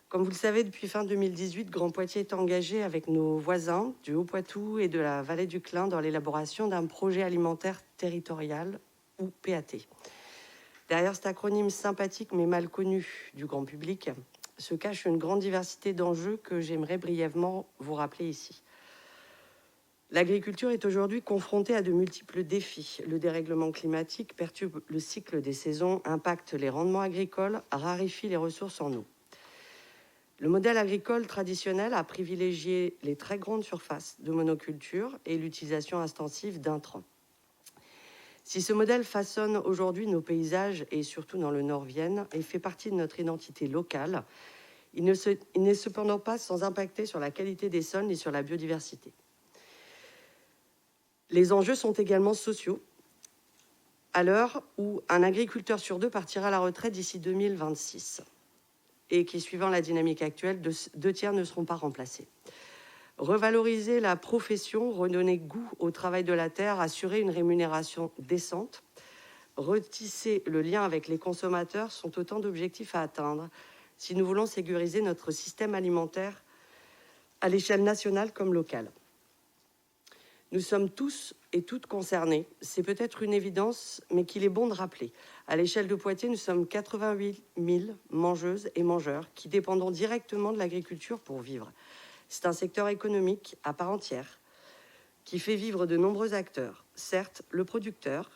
Comme vous le savez, depuis fin 2018, Grand Poitiers est engagé avec nos voisins du Haut-Poitou et de la vallée du Clin dans l'élaboration d'un projet alimentaire territorial, ou PAT. Derrière cet acronyme sympathique mais mal connu du grand public se cache une grande diversité d'enjeux que j'aimerais brièvement vous rappeler ici. L'agriculture est aujourd'hui confrontée à de multiples défis. Le dérèglement climatique perturbe le cycle des saisons, impacte les rendements agricoles, raréfie les ressources en eau. Le modèle agricole traditionnel a privilégié les très grandes surfaces de monoculture et l'utilisation intensive d'intrants. Si ce modèle façonne aujourd'hui nos paysages, et surtout dans le Nord-Vienne, et fait partie de notre identité locale, il n'est cependant pas sans impacter sur la qualité des sols ni sur la biodiversité. Les enjeux sont également sociaux. À l'heure où un agriculteur sur 2 partira à la retraite d'ici 2026, et qui, suivant la dynamique actuelle, 2 tiers ne seront pas remplacés. Revaloriser la profession, redonner goût au travail de la terre, assurer une rémunération décente, retisser le lien avec les consommateurs sont autant d'objectifs à atteindre si nous voulons sécuriser notre système alimentaire à l'échelle nationale comme locale. Nous sommes tous et toutes concernés. C'est peut-être une évidence, mais qu'il est bon de rappeler. À l'échelle de Poitiers, nous sommes 88 000 mangeuses et mangeurs qui dépendons directement de l'agriculture pour vivre. C'est un secteur économique à part entière qui fait vivre de nombreux acteurs. Certes, le producteur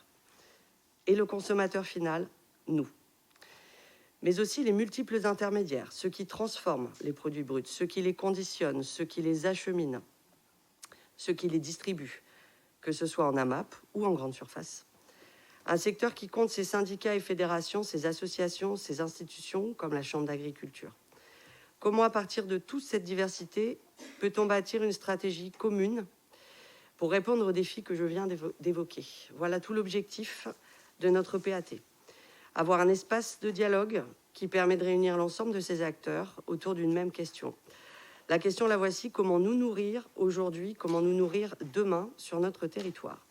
et le consommateur final, nous. Mais aussi les multiples intermédiaires, ceux qui transforment les produits bruts, ceux qui les conditionnent, ceux qui les acheminent, ceux qui les distribuent, que ce soit en AMAP ou en grande surface. Un secteur qui compte ses syndicats et fédérations, ses associations, ses institutions, comme la Chambre d'agriculture. Comment, à partir de toute cette diversité, peut-on bâtir une stratégie commune pour répondre aux défis que je viens d'évoquer? Voilà tout l'objectif de notre PAT. Avoir un espace de dialogue qui permet de réunir l'ensemble de ces acteurs autour d'une même question. La question, la voici: comment nous nourrir aujourd'hui, comment nous nourrir demain sur notre territoire?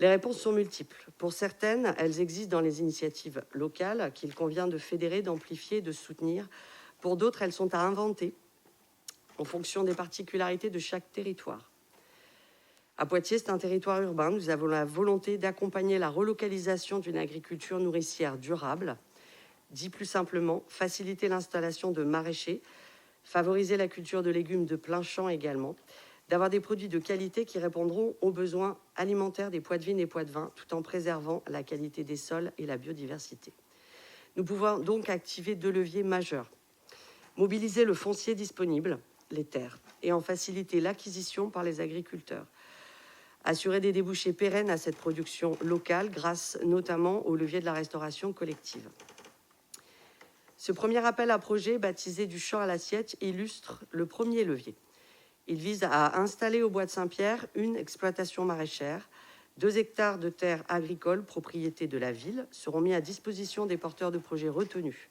Les réponses sont multiples. Pour certaines, elles existent dans les initiatives locales qu'il convient de fédérer, d'amplifier, de soutenir. Pour d'autres, elles sont à inventer en fonction des particularités de chaque territoire. À Poitiers, c'est un territoire urbain. Nous avons la volonté d'accompagner la relocalisation d'une agriculture nourricière durable. Dit plus simplement, faciliter l'installation de maraîchers, favoriser la culture de légumes de plein champ également, d'avoir des produits de qualité qui répondront aux besoins alimentaires des Poitevines et Poitevins, tout en préservant la qualité des sols et la biodiversité. Nous pouvons donc activer 2 leviers majeurs. Mobiliser le foncier disponible, les terres, et en faciliter l'acquisition par les agriculteurs. Assurer des débouchés pérennes à cette production locale grâce notamment au levier de la restauration collective. Ce premier appel à projet, baptisé du champ à l'assiette, illustre le premier levier. Il vise à installer au Bois de Saint-Pierre une exploitation maraîchère. 2 hectares de terres agricoles, propriété de la ville, seront mis à disposition des porteurs de projets retenus.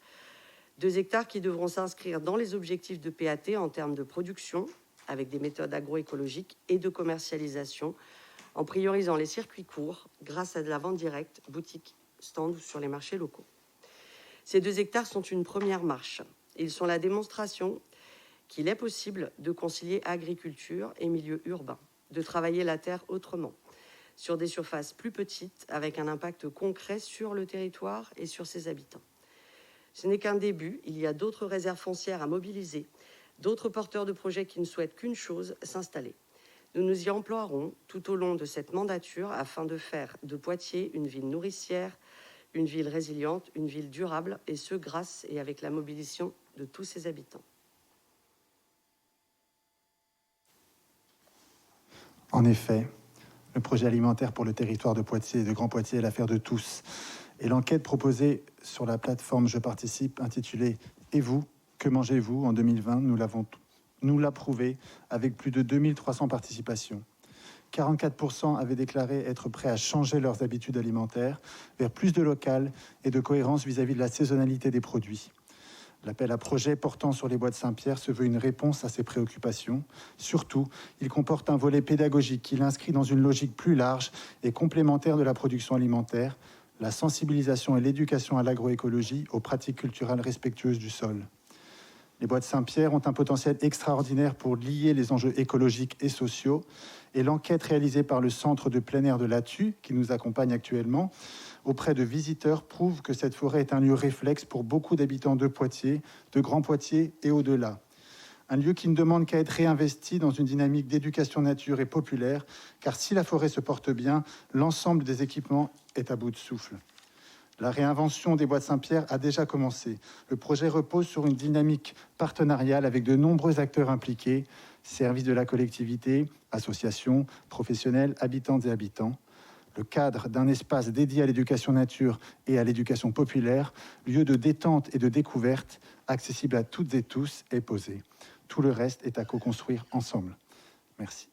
2 hectares qui devront s'inscrire dans les objectifs de PAT en termes de production, avec des méthodes agroécologiques, et de commercialisation, en priorisant les circuits courts grâce à de la vente directe, boutiques, stands ou sur les marchés locaux. Ces 2 hectares sont une première marche. Ils sont la démonstration qu'il est possible de concilier agriculture et milieu urbain, de travailler la terre autrement, sur des surfaces plus petites, avec un impact concret sur le territoire et sur ses habitants. Ce n'est qu'un début, il y a d'autres réserves foncières à mobiliser, d'autres porteurs de projets qui ne souhaitent qu'une chose, s'installer. Nous nous y emploierons tout au long de cette mandature afin de faire de Poitiers une ville nourricière, une ville résiliente, une ville durable, et ce, grâce et avec la mobilisation de tous ses habitants. En effet, le projet alimentaire pour le territoire de Poitiers et de Grand Poitiers est l'affaire de tous. Et l'enquête proposée sur la plateforme Je participe, intitulée « Et vous, que mangez-vous ?» en 2020, nous l'a prouvé avec plus de 2300 participations. 44% avaient déclaré être prêts à changer leurs habitudes alimentaires vers plus de local et de cohérence vis-à-vis de la saisonnalité des produits. L'appel à projet portant sur les Bois de Saint-Pierre se veut une réponse à ces préoccupations. Surtout, il comporte un volet pédagogique qui l'inscrit dans une logique plus large et complémentaire de la production alimentaire, la sensibilisation et l'éducation à l'agroécologie, aux pratiques culturelles respectueuses du sol. Les Bois de Saint-Pierre ont un potentiel extraordinaire pour lier les enjeux écologiques et sociaux. Et l'enquête réalisée par le centre de plein air de Lathu, qui nous accompagne actuellement, auprès de visiteurs, prouve que cette forêt est un lieu réflexe pour beaucoup d'habitants de Poitiers, de Grand Poitiers et au-delà. Un lieu qui ne demande qu'à être réinvesti dans une dynamique d'éducation nature et populaire, car si la forêt se porte bien, l'ensemble des équipements est à bout de souffle. La réinvention des Bois de Saint-Pierre a déjà commencé. Le projet repose sur une dynamique partenariale avec de nombreux acteurs impliqués, services de la collectivité, associations, professionnels, habitantes et habitants. Le cadre d'un espace dédié à l'éducation nature et à l'éducation populaire, lieu de détente et de découverte, accessible à toutes et tous, est posé. Tout le reste est à co-construire ensemble. Merci.